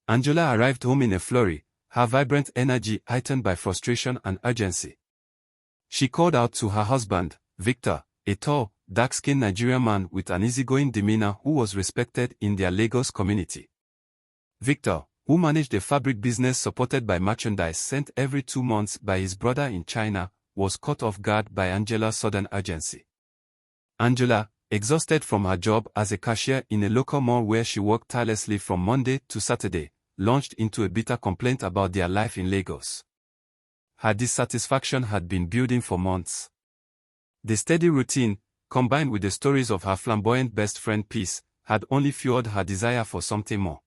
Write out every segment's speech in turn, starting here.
Angela arrived home in a flurry, her vibrant energy heightened by frustration and urgency. She called out to her husband, Victor, a tall, dark-skinned Nigerian man with an easygoing demeanor who was respected in their Lagos community. Victor, who managed a fabric business supported by merchandise sent every 2 months by his brother in China, was caught off guard by Angela's sudden urgency. Angela, exhausted from her job as a cashier in a local mall where she worked tirelessly from Monday to Saturday, launched into a bitter complaint about their life in Lagos. Her dissatisfaction had been building for months. The steady routine, combined with the stories of her flamboyant best friend Peace, had only fueled her desire for something more.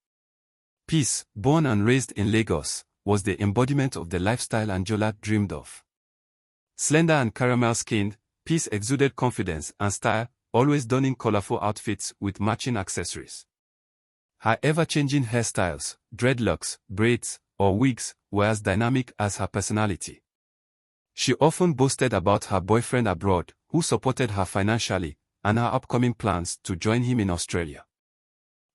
Peace, born and raised in Lagos, was the embodiment of the lifestyle Angela dreamed of. Slender and caramel-skinned, Peace exuded confidence and style, always donning colorful outfits with matching accessories. Her ever-changing hairstyles, dreadlocks, braids, or wigs, were as dynamic as her personality. She often boasted about her boyfriend abroad, who supported her financially, and her upcoming plans to join him in Australia.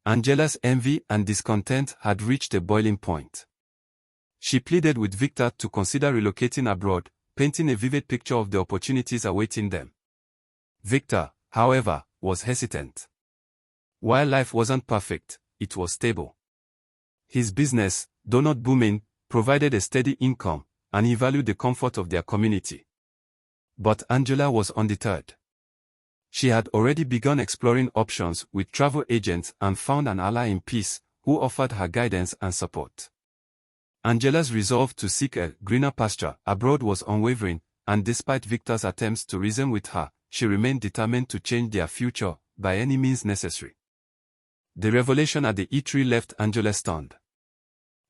Angela's envy and discontent had reached a boiling point. She pleaded with Victor to consider relocating abroad, painting a vivid picture of the opportunities awaiting them. Victor, however, was hesitant. While life wasn't perfect, it was stable. His business, though not booming, provided a steady income, and he valued the comfort of their community. But Angela was undeterred. She had already begun exploring options with travel agents and found an ally in Peace, who offered her guidance and support. Angela's resolve to seek a greener pasture abroad was unwavering, and despite Victor's attempts to reason with her, she remained determined to change their future by any means necessary. The revelation at the eatery left Angela stunned.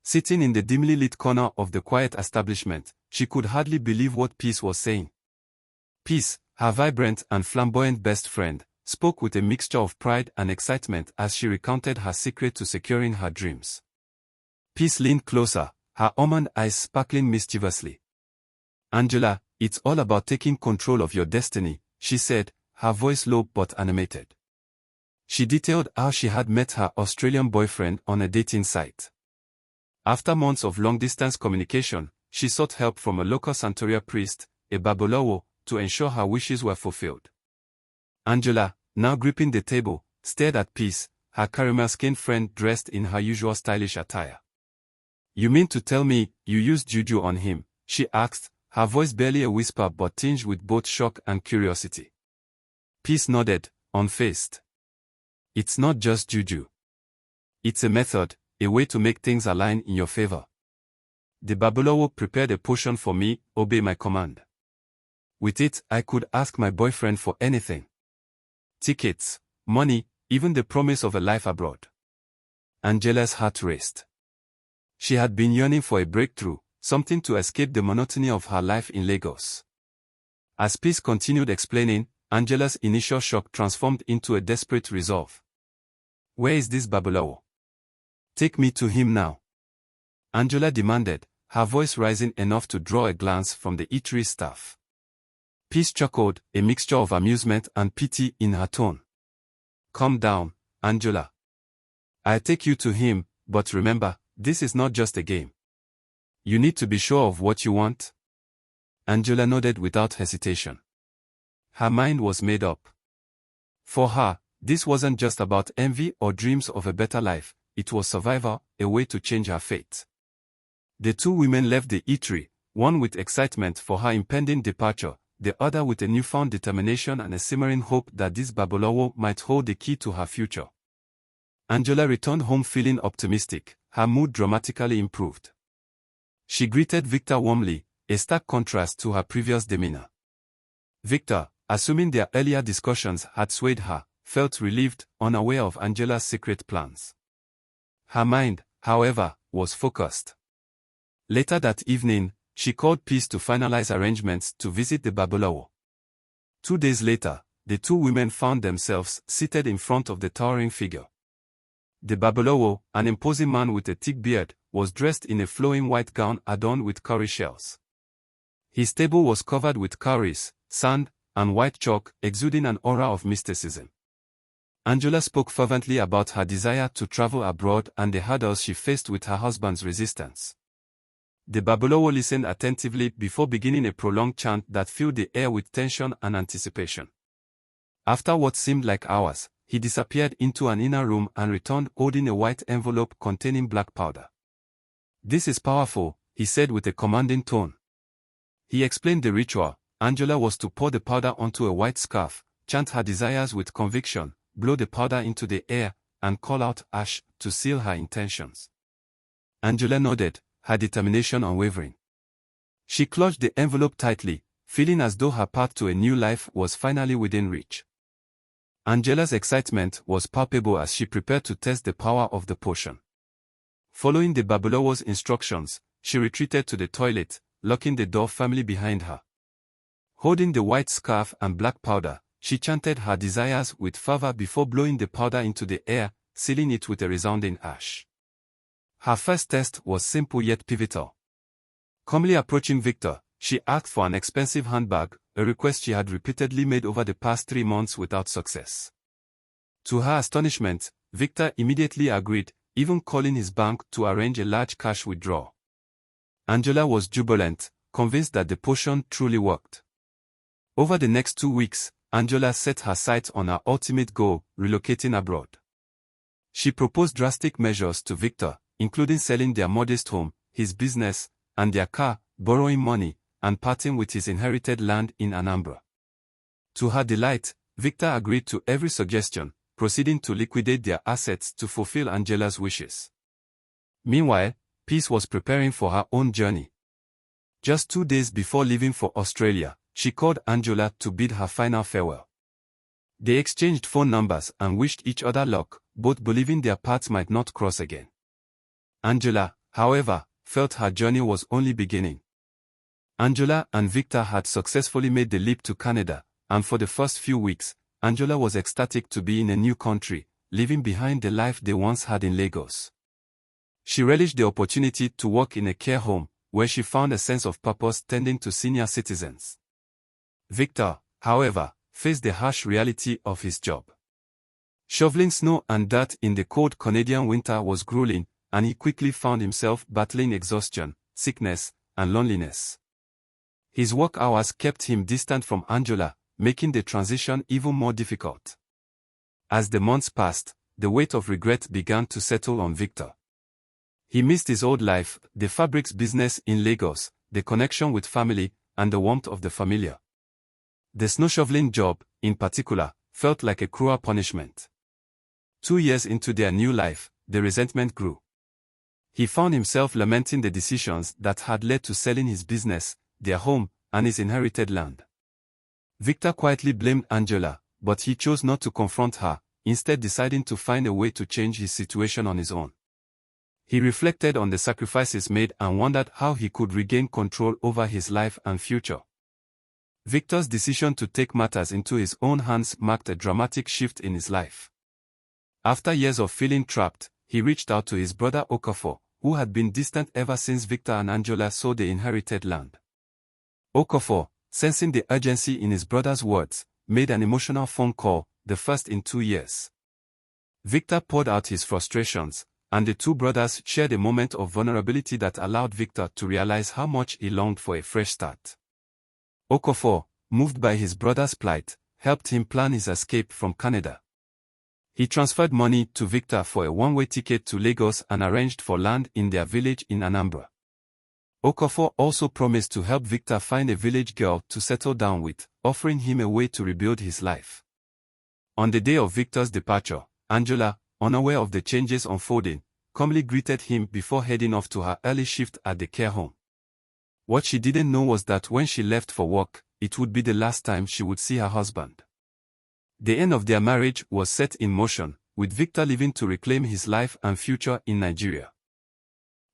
Sitting in the dimly lit corner of the quiet establishment, she could hardly believe what Peace was saying. Peace, her vibrant and flamboyant best friend, spoke with a mixture of pride and excitement as she recounted her secret to securing her dreams. Peace leaned closer, her almond eyes sparkling mischievously. "Angela, it's all about taking control of your destiny," she said, her voice low but animated. She detailed how she had met her Australian boyfriend on a dating site. After months of long-distance communication, she sought help from a local Santeria priest, a Babalawo, to ensure her wishes were fulfilled. Angela, now gripping the table, stared at Peace, her caramel-skinned friend dressed in her usual stylish attire. "You mean to tell me you used juju on him?" she asked, her voice barely a whisper but tinged with both shock and curiosity. Peace nodded, unfazed. "It's not just juju. It's a method, a way to make things align in your favor. The Babalawo prepared a potion for me, obey my command. With it, I could ask my boyfriend for anything. Tickets, money, even the promise of a life abroad." Angela's heart raced. She had been yearning for a breakthrough, something to escape the monotony of her life in Lagos. As Peace continued explaining, Angela's initial shock transformed into a desperate resolve. "Where is this Babalawo? Take me to him now," Angela demanded, her voice rising enough to draw a glance from the eatery staff. Peace chuckled, a mixture of amusement and pity in her tone. "Calm down, Angela. I'll take you to him, but remember, this is not just a game. You need to be sure of what you want." Angela nodded without hesitation. Her mind was made up. For her, this wasn't just about envy or dreams of a better life, it was survival, a way to change her fate. The two women left the eatery, one with excitement for her impending departure, the other with a newfound determination and a simmering hope that this Babalawo might hold the key to her future. Angela returned home feeling optimistic, her mood dramatically improved. She greeted Victor warmly, a stark contrast to her previous demeanor. Victor, assuming their earlier discussions had swayed her, felt relieved, unaware of Angela's secret plans. Her mind, however, was focused. Later that evening, she called Peace to finalize arrangements to visit the Babalawo. 2 days later, the two women found themselves seated in front of the towering figure. The Babalawo, an imposing man with a thick beard, was dressed in a flowing white gown adorned with cowrie shells. His table was covered with cowries, sand, and white chalk, exuding an aura of mysticism. Angela spoke fervently about her desire to travel abroad and the hurdles she faced with her husband's resistance. The Babalawo listened attentively before beginning a prolonged chant that filled the air with tension and anticipation. After what seemed like hours, he disappeared into an inner room and returned holding a white envelope containing black powder. "This is powerful," he said with a commanding tone. He explained the ritual. Angela was to pour the powder onto a white scarf, chant her desires with conviction, blow the powder into the air, and call out ash to seal her intentions. Angela nodded, her determination unwavering. She clutched the envelope tightly, feeling as though her path to a new life was finally within reach. Angela's excitement was palpable as she prepared to test the power of the potion. Following the Babalawo's instructions, she retreated to the toilet, locking the door firmly behind her. Holding the white scarf and black powder, she chanted her desires with fervor before blowing the powder into the air, sealing it with a resounding ash. Her first test was simple yet pivotal. Calmly approaching Victor, she asked for an expensive handbag, a request she had repeatedly made over the past 3 months without success. To her astonishment, Victor immediately agreed, even calling his bank to arrange a large cash withdrawal. Angela was jubilant, convinced that the potion truly worked. Over the next 2 weeks, Angela set her sights on her ultimate goal, relocating abroad. She proposed drastic measures to Victor, including selling their modest home, his business, and their car, borrowing money, and parting with his inherited land in Anambra. To her delight, Victor agreed to every suggestion, proceeding to liquidate their assets to fulfill Angela's wishes. Meanwhile, Peace was preparing for her own journey. Just 2 days before leaving for Australia, she called Angela to bid her final farewell. They exchanged phone numbers and wished each other luck, both believing their paths might not cross again. Angela, however, felt her journey was only beginning. Angela and Victor had successfully made the leap to Canada, and for the first few weeks, Angela was ecstatic to be in a new country, leaving behind the life they once had in Lagos. She relished the opportunity to work in a care home, where she found a sense of purpose tending to senior citizens. Victor, however, faced the harsh reality of his job. Shoveling snow and dirt in the cold Canadian winter was grueling, and he quickly found himself battling exhaustion, sickness, and loneliness. His work hours kept him distant from Angela, making the transition even more difficult. As the months passed, the weight of regret began to settle on Victor. He missed his old life, the fabrics business in Lagos, the connection with family, and the warmth of the familiar. The snow shoveling job, in particular, felt like a cruel punishment. 2 years into their new life, the resentment grew. He found himself lamenting the decisions that had led to selling his business, their home, and his inherited land. Victor quietly blamed Angela, but he chose not to confront her, instead deciding to find a way to change his situation on his own. He reflected on the sacrifices made and wondered how he could regain control over his life and future. Victor's decision to take matters into his own hands marked a dramatic shift in his life. After years of feeling trapped, he reached out to his brother Okafor, who had been distant ever since Victor and Angela sold the inherited land. Okafor, sensing the urgency in his brother's words, made an emotional phone call, the first in 2 years. Victor poured out his frustrations, and the two brothers shared a moment of vulnerability that allowed Victor to realize how much he longed for a fresh start. Okafor, moved by his brother's plight, helped him plan his escape from Canada. He transferred money to Victor for a one-way ticket to Lagos and arranged for land in their village in Anambra. Okafor also promised to help Victor find a village girl to settle down with, offering him a way to rebuild his life. On the day of Victor's departure, Angela, unaware of the changes unfolding, calmly greeted him before heading off to her early shift at the care home. What she didn't know was that when she left for work, it would be the last time she would see her husband. The end of their marriage was set in motion, with Victor leaving to reclaim his life and future in Nigeria.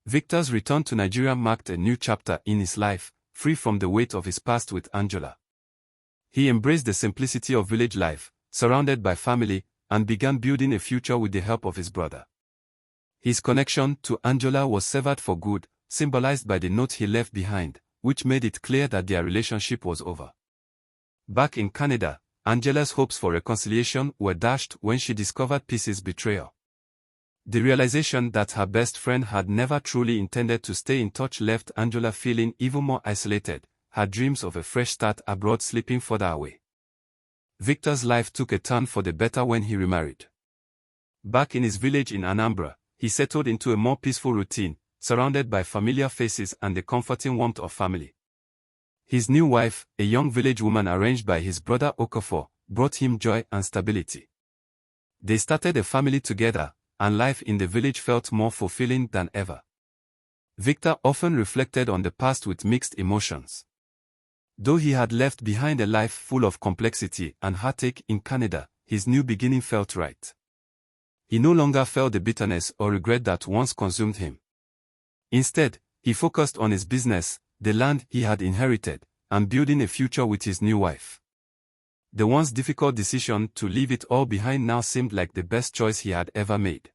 Victor's return to Nigeria marked a new chapter in his life, free from the weight of his past with Angela. He embraced the simplicity of village life, surrounded by family, and began building a future with the help of his brother. His connection to Angela was severed for good, symbolized by the note he left behind, which made it clear that their relationship was over. Back in Canada, Angela's hopes for reconciliation were dashed when she discovered Peace's betrayal. The realization that her best friend had never truly intended to stay in touch left Angela feeling even more isolated, her dreams of a fresh start abroad slipping further away. Victor's life took a turn for the better when he remarried. Back in his village in Anambra, he settled into a more peaceful routine, surrounded by familiar faces and the comforting warmth of family. His new wife, a young village woman arranged by his brother Okafor, brought him joy and stability. They started a family together, and life in the village felt more fulfilling than ever. Victor often reflected on the past with mixed emotions. Though he had left behind a life full of complexity and heartache in Canada, his new beginning felt right. He no longer felt the bitterness or regret that once consumed him. Instead, he focused on his business, the land he had inherited, and building a future with his new wife. The once difficult decision to leave it all behind now seemed like the best choice he had ever made.